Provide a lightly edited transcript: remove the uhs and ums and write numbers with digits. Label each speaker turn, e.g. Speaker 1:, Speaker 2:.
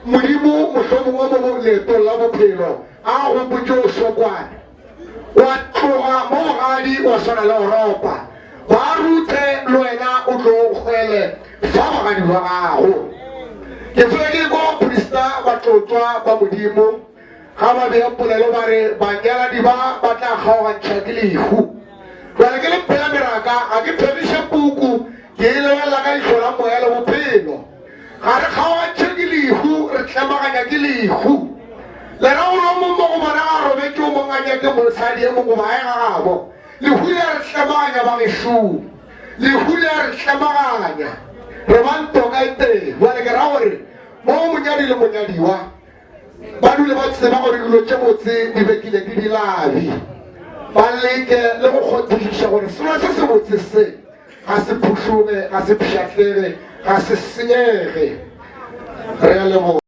Speaker 1: modimo mohlomong wa mo leetong la bophelo a go botse o sokwane wa tloga mo bogadi wa swana le oropa ba ruthe le wena o tlo kgwele fa bogadi ba gago ke fela ke ko prista ba tlotswa kwa modimo ga ba beya polelo ba re banyaladi ba tla kgaogantšha ke lehu jale ke le phela meraka ga ke phediše puku ke e lebelela ka itlho la moya le bophelo ga re kgaogantšhe ke lehu re tlemaganya ke lehu lena o lo mo mo go bona ga robetse o monganya ke mosadi e mongwe bae ga gabo lehu le re tlemaganya ba gešomo lehu le re tlemaganya re bantoka e teng jale ke ra gore mo monyadi le monyadiwa ba dule ba tseba gore dilo tše botse di bekile ke di labi ba leke le go kgothišiša gore selo se se botse se ga se phušoge ga se pšhatlege ga se senyege re a lebo